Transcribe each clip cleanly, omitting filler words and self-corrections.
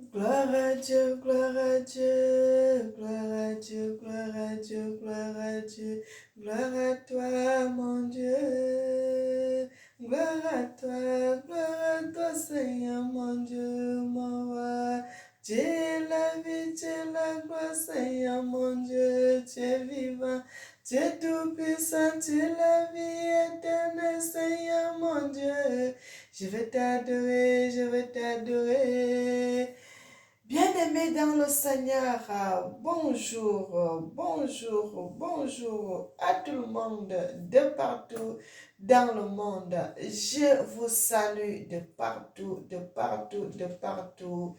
Gloire à Dieu, gloire à Dieu, gloire à Dieu, gloire à Dieu, gloire à Dieu, gloire à toi, mon Dieu. Gloire à toi, Seigneur, mon Dieu, mon roi. Tu es la vie, tu es la gloire, Seigneur, mon Dieu, tu es vivant. Tu es tout puissant, tu es la vie éternelle, Seigneur, mon Dieu. Je vais t'adorer, je vais t'adorer. Bien-aimés dans le Seigneur, bonjour, bonjour, bonjour à tout le monde de partout dans le monde. Je vous salue de partout, de partout, de partout.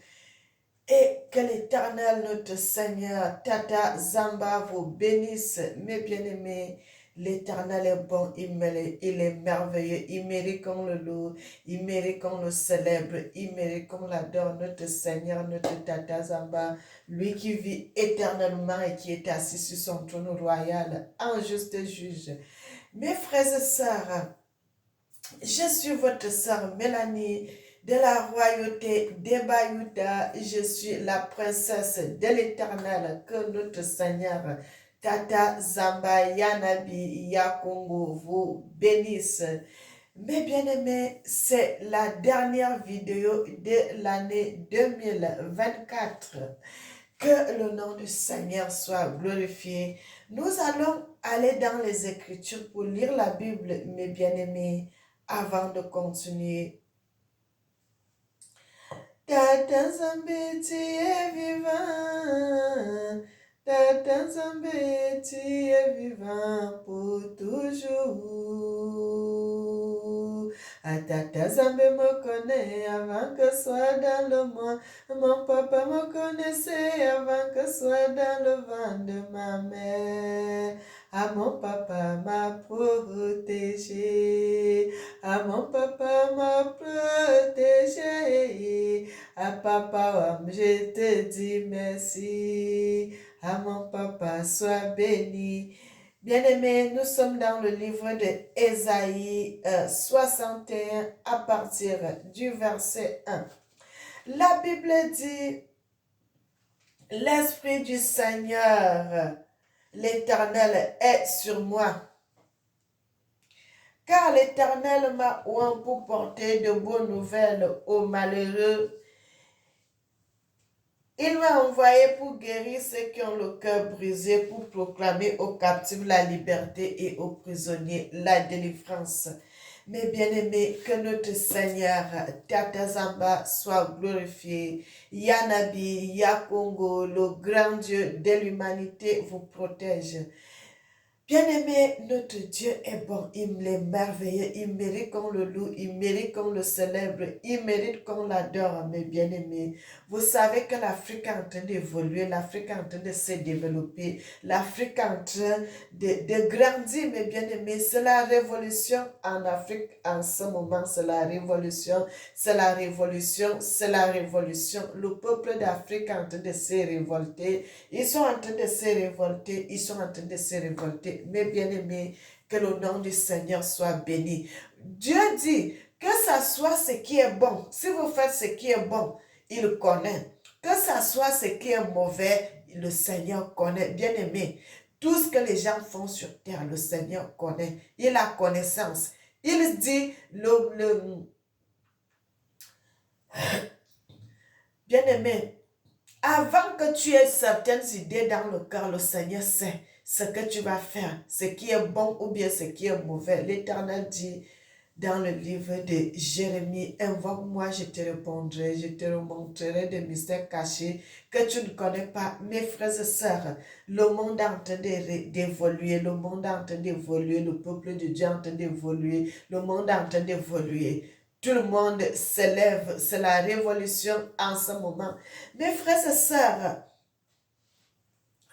Et que l'Éternel, notre Seigneur, Tata Zamba, vous bénisse, mes bien-aimés. L'Éternel est bon, il est merveilleux, il mérite qu'on le loue, il mérite qu'on le célèbre, il mérite qu'on l'adore, notre Seigneur, notre Tata Zamba, lui qui vit éternellement et qui est assis sur son trône royal, en juste juge. Mes frères et sœurs, je suis votre sœur Mélanie de la royauté des Bayouda. Je suis la princesse de l'Éternel. Que notre Seigneur Tata Zamba Yanabi Yakongo vous bénisse. Mes bien-aimés, c'est la dernière vidéo de l'année 2024. Que le nom du Seigneur soit glorifié. Nous allons aller dans les Écritures pour lire la Bible, mes bien-aimés, avant de continuer. Tata Zambé, tu es vivant. Tata Zambé, tu es vivant pour toujours. Tata Zambé me connaît avant que soit dans le monde. Mon papa me connaissait avant que soit dans le ventre de ma mère. Mon papa m'a protégé. Mon papa m'a protégé. Papa, je te dis merci. Mon papa, sois béni. Bien-aimés, nous sommes dans le livre de Ésaïe 61 à partir du verset 1. La Bible dit, l'Esprit du Seigneur, l'Éternel est sur moi. Car l'Éternel m'a oint pour porter de bonnes nouvelles aux malheureux. Il m'a envoyé pour guérir ceux qui ont le cœur brisé, pour proclamer aux captifs la liberté et aux prisonniers la délivrance. Mes bien-aimés, que notre Seigneur, Tata Zamba, soit glorifié. Yanabi, Yakongo, le grand Dieu de l'humanité vous protège. Bien-aimé, notre Dieu est bon, il est merveilleux, il mérite qu'on le loue, il mérite qu'on le célèbre, il mérite qu'on l'adore, mes bien-aimés. Vous savez que l'Afrique est en train d'évoluer, l'Afrique est en train de se développer, l'Afrique est en train de grandir, mes bien-aimés. C'est la révolution en Afrique en ce moment, c'est la révolution, c'est la révolution, c'est la révolution. Le peuple d'Afrique est en train de se révolter, ils sont en train de se révolter, ils sont en train de se révolter. Mes bien-aimés, que le nom du Seigneur soit béni. Dieu dit que ça soit ce qui est bon. Si vous faites ce qui est bon, il connaît. Que ça soit ce qui est mauvais, le Seigneur connaît. Bien-aimé, tout ce que les gens font sur terre, le Seigneur connaît. Il a connaissance. Il dit, bien-aimé, avant que tu aies certaines idées dans le cœur, le Seigneur sait ce que tu vas faire, ce qui est bon ou bien ce qui est mauvais. L'Éternel dit dans le livre de Jérémie, invoque-moi, je te répondrai, je te montrerai des mystères cachés que tu ne connais pas. Mes frères et sœurs, le monde est en train d'évoluer, le monde est en train d'évoluer, le peuple de Dieu est en train d'évoluer, le monde est en train d'évoluer. Tout le monde s'élève, c'est la révolution en ce moment. Mes frères et sœurs,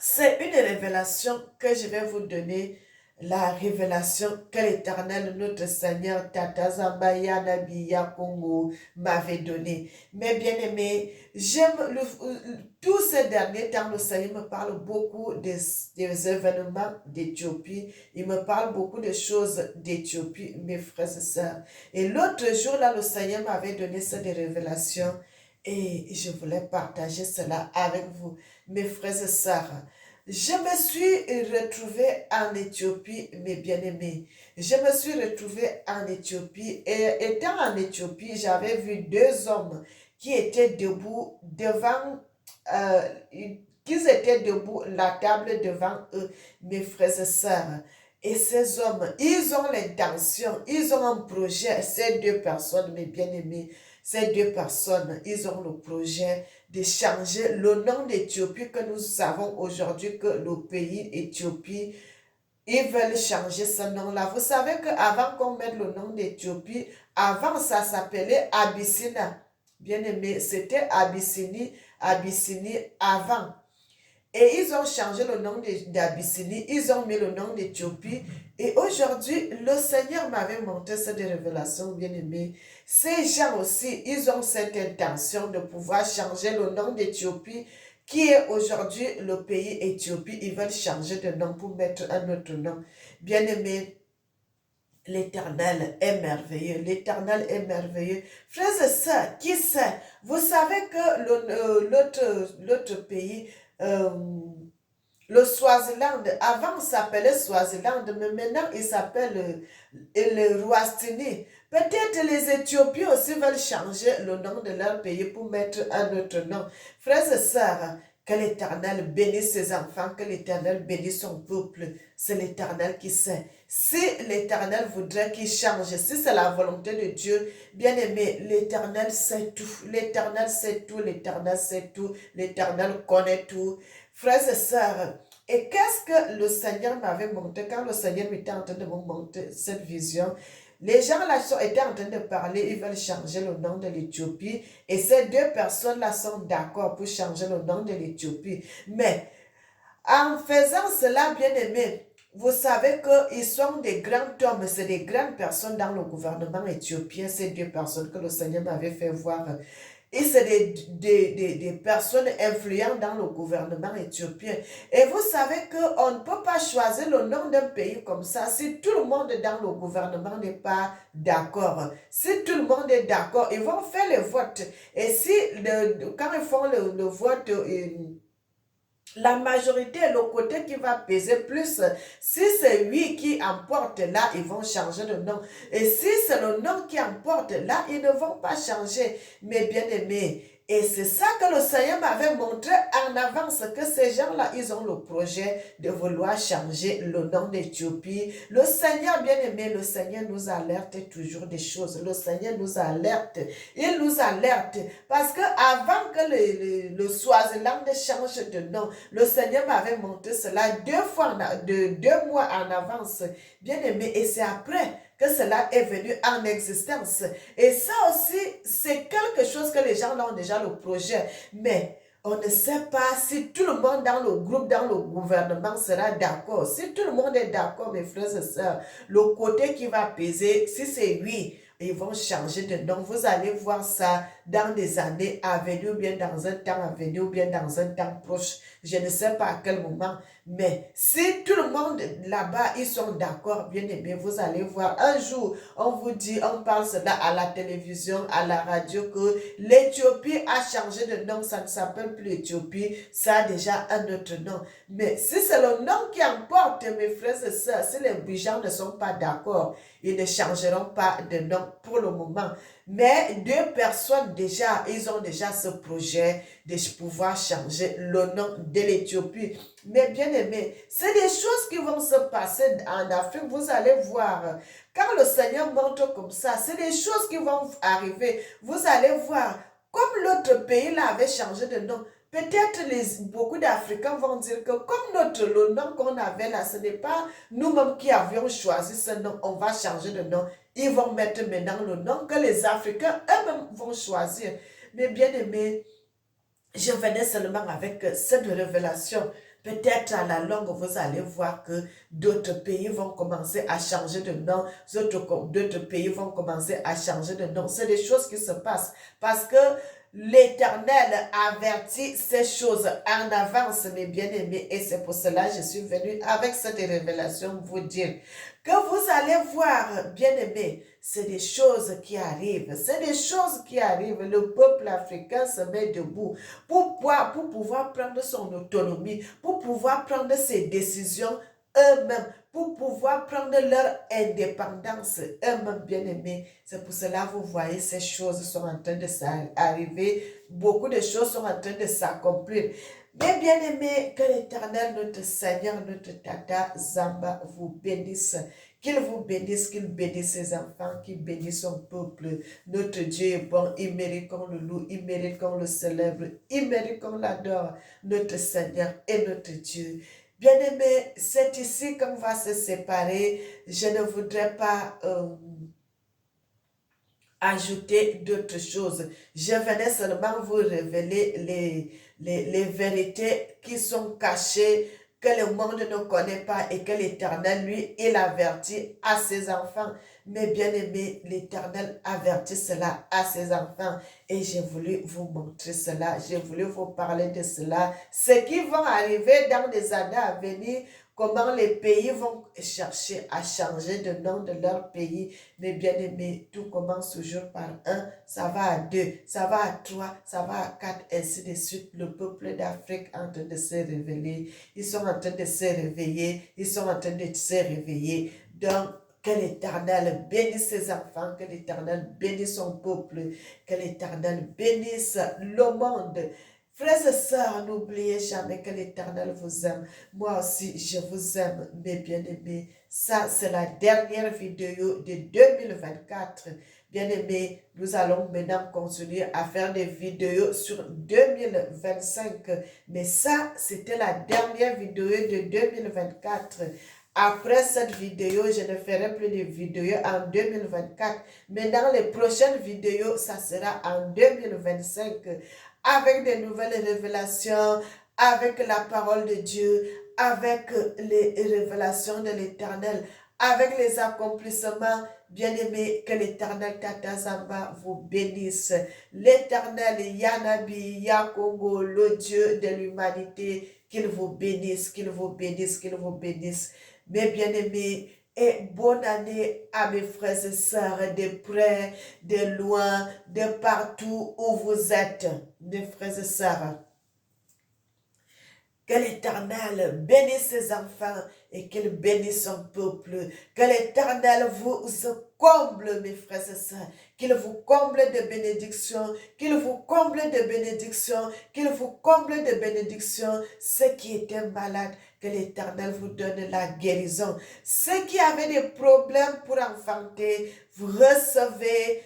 c'est une révélation que je vais vous donner, la révélation que l'Éternel, notre Seigneur, Tata Zambaya Nabiya Congo, m'avait donnée. Mes bien-aimés, tous ces derniers temps, le Seigneur me parle beaucoup des événements d'Éthiopie. Il me parle beaucoup de choses d'Éthiopie, mes frères et sœurs. Et l'autre jour, là, le Seigneur m'avait donné cette révélation. Et je voulais partager cela avec vous, mes frères et sœurs. Je me suis retrouvée en Éthiopie, mes bien-aimés. Je me suis retrouvée en Éthiopie et étant en Éthiopie, j'avais vu deux hommes qui étaient debout devant, euh, qu'ils étaient debout, la table devant eux, mes frères et sœurs. Et ces hommes, ils ont l'intention, ils ont un projet, ces deux personnes, mes bien-aimés, ces deux personnes, ils ont le projet de changer le nom d'Éthiopie que nous savons aujourd'hui que le pays Éthiopie, ils veulent changer ce nom-là. Vous savez qu'avant qu'on mette le nom d'Éthiopie, avant ça s'appelait Abyssinie. Bien aimé, c'était Abyssinie, Abyssinie avant. Et ils ont changé le nom d'Abyssinie, ils ont mis le nom d'Éthiopie. Et aujourd'hui, le Seigneur m'avait montré cette révélation, bien aimé. Ces gens aussi, ils ont cette intention de pouvoir changer le nom d'Éthiopie, qui est aujourd'hui le pays Éthiopie. Ils veulent changer de nom pour mettre un autre nom. Bien aimé, l'Éternel est merveilleux. L'Éternel est merveilleux. Frères et sœurs, qui sait? Vous savez que l'autre pays, euh, le Swaziland, avant s'appelait Swaziland, mais maintenant il s'appelle le Rwastini. Peut-être les Éthiopiens aussi veulent changer le nom de leur pays pour mettre un autre nom. Frères et sœurs, que l'Éternel bénisse ses enfants, que l'Éternel bénisse son peuple. C'est l'Éternel qui sait. Si l'Éternel voudrait qu'il change, si c'est la volonté de Dieu, bien aimé, l'Éternel sait tout. L'Éternel sait tout, l'Éternel sait tout, l'Éternel connaît tout. Frères et sœurs, et qu'est-ce que le Seigneur m'avait montré quand le Seigneur était en train de me montrer cette vision? Les gens là étaient en train de parler, ils veulent changer le nom de l'Éthiopie et ces deux personnes-là sont d'accord pour changer le nom de l'Éthiopie. Mais en faisant cela, bien aimé, vous savez qu'ils sont des grands hommes, c'est des grandes personnes dans le gouvernement éthiopien, ces deux personnes que le Seigneur m'avait fait voir. Et c'est des personnes influentes dans le gouvernement éthiopien. Et vous savez qu'on ne peut pas choisir le nom d'un pays comme ça si tout le monde dans le gouvernement n'est pas d'accord. Si tout le monde est d'accord, ils vont faire le vote. Et si, quand ils font le vote, la majorité est le côté qui va peser plus. Si c'est oui qui emporte, là, ils vont changer de nom. Et si c'est le nom qui emporte, là, ils ne vont pas changer. Mais bien aimé, et c'est ça que le Seigneur m'avait montré en avance, que ces gens-là, ils ont le projet de vouloir changer le nom d'Éthiopie. Le Seigneur, bien aimé, le Seigneur nous alerte toujours des choses. Le Seigneur nous alerte. Il nous alerte. Parce que avant que le Swaziland change de nom, le Seigneur m'avait montré cela deux mois en avance. Bien aimé, et c'est après que cela est venu en existence. Et ça aussi, c'est quelque chose que les gens ont déjà le projet. Mais on ne sait pas si tout le monde dans le groupe, dans le gouvernement sera d'accord. Si tout le monde est d'accord, mes frères et sœurs, le côté qui va peser, si c'est oui, ils vont changer de nom. Vous allez voir ça dans des années à venir, ou bien dans un temps à venir, ou bien dans un temps proche. Je ne sais pas à quel moment. Mais si tout le monde là-bas, ils sont d'accord, bien aimé, vous allez voir. Un jour, on vous dit, on parle cela à la télévision, à la radio, que l'Éthiopie a changé de nom. Ça ne s'appelle plus Éthiopie, ça a déjà un autre nom. Mais si c'est le nom qui emporte, mes frères et sœurs, si les gens ne sont pas d'accord, ils ne changeront pas de nom pour le moment. Mais deux personnes déjà, ils ont déjà ce projet de pouvoir changer le nom de l'Éthiopie. Mais bien aimé, c'est des choses qui vont se passer en Afrique. Vous allez voir, quand le Seigneur montre comme ça, c'est des choses qui vont arriver. Vous allez voir, comme l'autre pays là avait changé de nom, peut-être beaucoup d'Africains vont dire que comme le nom qu'on avait là, ce n'est pas nous-mêmes qui avions choisi ce nom, on va changer de nom. Ils vont mettre maintenant le nom que les Africains eux-mêmes vont choisir. Mais bien aimé, je venais seulement avec cette révélation. Peut-être à la longue, vous allez voir que d'autres pays vont commencer à changer de nom, d'autres pays vont commencer à changer de nom. C'est des choses qui se passent parce que l'Éternel avertit ces choses en avance, mes bien-aimés, et c'est pour cela que je suis venue avec cette révélation vous dire que vous allez voir, bien-aimés, c'est des choses qui arrivent. C'est des choses qui arrivent. Le peuple africain se met debout pour pouvoir prendre son autonomie, pour pouvoir prendre ses décisions eux-mêmes, pour pouvoir prendre leur indépendance eux-mêmes, bien-aimés. C'est pour cela, vous voyez, ces choses sont en train de s'arriver. Beaucoup de choses sont en train de s'accomplir. Mais bien-aimés, que l'Éternel, notre Seigneur, notre Tata Zamba vous bénisse. Qu'il vous bénisse, qu'il bénisse ses enfants, qu'il bénisse son peuple. Notre Dieu est bon, il mérite qu'on le loue, il mérite qu'on le célèbre, il mérite qu'on l'adore, notre Seigneur et notre Dieu. Bien-aimés, c'est ici qu'on va se séparer. Je ne voudrais pas ajouter d'autres choses. Je venais seulement vous révéler les vérités qui sont cachées, que le monde ne connaît pas et que l'Éternel, lui, il avertit à ses enfants. Mais bien aimé, l'Éternel avertit cela à ses enfants. Et j'ai voulu vous montrer cela, j'ai voulu vous parler de cela. Ce qui va arriver dans les années à venir, comment les pays vont chercher à changer de nom de leur pays. Mais bien aimé, tout commence toujours par un, ça va à deux, ça va à trois, ça va à quatre, ainsi de suite. Le peuple d'Afrique est en train de se révéler, ils sont en train de se réveiller, ils sont en train de se réveiller. Donc, que l'Éternel bénisse ses enfants, que l'Éternel bénisse son peuple, que l'Éternel bénisse le monde. Frères et sœurs, n'oubliez jamais que l'Éternel vous aime. Moi aussi, je vous aime, mes bien-aimés. Ça, c'est la dernière vidéo de 2024. Bien-aimés, nous allons maintenant continuer à faire des vidéos sur 2025. Mais ça, c'était la dernière vidéo de 2024. Après cette vidéo, je ne ferai plus de vidéos en 2024. Mais dans les prochaines vidéos, ça sera en 2025 avec des nouvelles révélations, avec la parole de Dieu, avec les révélations de l'Éternel, avec les accomplissements. Bien-aimés, que l'Éternel Tata Zamba vous bénisse. L'Éternel Yanabi Yakongo, le Dieu de l'humanité, qu'il vous bénisse, qu'il vous bénisse, qu'il vous bénisse. Mes bien-aimés, et bonne année à mes frères et sœurs de près, de loin, de partout où vous êtes, mes frères et sœurs. Que l'Éternel bénisse ses enfants et qu'il bénisse son peuple. Que l'Éternel vous comble, mes frères et sœurs. Qu'il vous comble de bénédictions, qu'il vous comble de bénédictions, qu'il vous comble de bénédictions. Ceux qui étaient malades, que l'Éternel vous donne la guérison. Ceux qui avaient des problèmes pour enfanter, vous recevez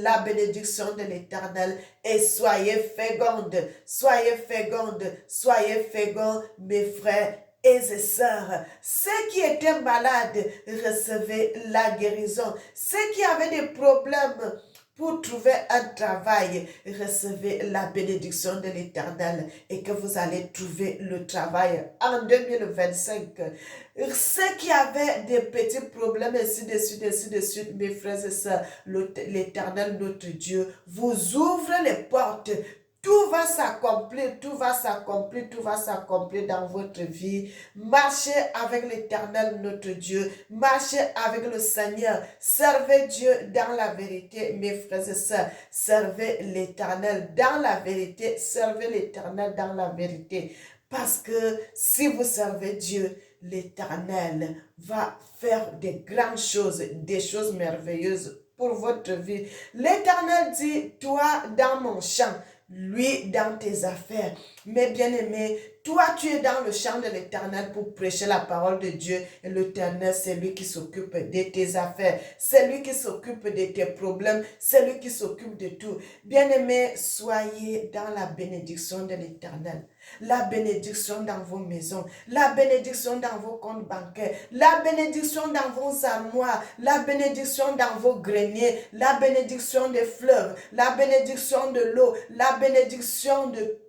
la bénédiction de l'Éternel et soyez fécondes, soyez féconds, mes frères et sœurs. Ceux qui étaient malades, recevez la guérison. Ceux qui avaient des problèmes pour trouver un travail, recevez la bénédiction de l'Éternel et que vous allez trouver le travail en 2025. Ceux qui avaient des petits problèmes, ainsi de suite, mes frères et sœurs, l'Éternel, notre Dieu, vous ouvre les portes. Tout va s'accomplir, tout va s'accomplir, tout va s'accomplir dans votre vie. Marchez avec l'Éternel, notre Dieu. Marchez avec le Seigneur. Servez Dieu dans la vérité, mes frères et sœurs. Servez l'Éternel dans la vérité. Servez l'Éternel dans la vérité. Parce que si vous servez Dieu, l'Éternel va faire des grandes choses, des choses merveilleuses pour votre vie. L'Éternel dit, toi dans mon champ, lui dans tes affaires. Mais bien-aimé, toi tu es dans le champ de l'Éternel pour prêcher la parole de Dieu. Et l'Éternel, c'est lui qui s'occupe de tes affaires. C'est lui qui s'occupe de tes problèmes. C'est lui qui s'occupe de tout. Bien-aimé, soyez dans la bénédiction de l'Éternel. La bénédiction dans vos maisons, la bénédiction dans vos comptes bancaires, la bénédiction dans vos armoires, la bénédiction dans vos greniers, la bénédiction des fleuves, la bénédiction de l'eau, la bénédiction de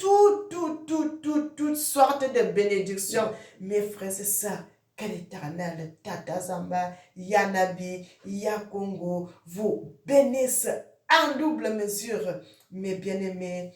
toutes sortes de bénédictions. Mes frères et sœurs, que l'Éternel, Tata Zamba, Yanabi, Yakongo, vous bénisse en double mesure, mes bien-aimés.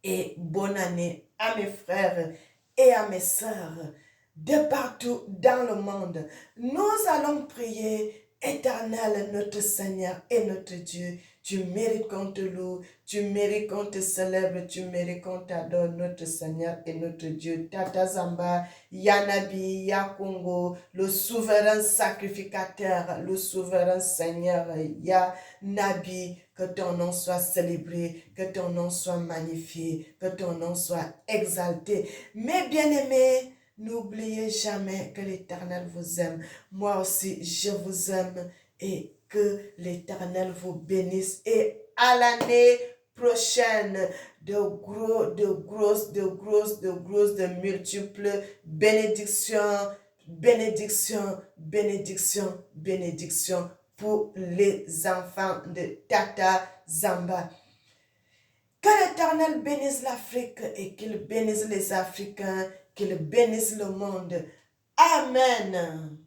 Et bonne année à mes frères et à mes sœurs. de partout dans le monde. Nous allons prier. Éternel, notre Seigneur et notre Dieu, tu mérites qu'on te loue, tu mérites qu'on te célèbre, tu mérites qu'on t'adore, notre Seigneur et notre Dieu. Tata Zamba, Yanabi, Yakongo, le souverain sacrificateur, le souverain Seigneur, Yanabi, que ton nom soit célébré, que ton nom soit magnifié, que ton nom soit exalté. Mes bien-aimés, n'oubliez jamais que l'Éternel vous aime. Moi aussi, je vous aime et que l'Éternel vous bénisse. Et à l'année prochaine, de multiples bénédictions, bénédictions, bénédictions, bénédictions pour les enfants de Tata Zamba. Que l'Éternel bénisse l'Afrique et qu'il bénisse les Africains, qu'il bénisse le monde. Amen.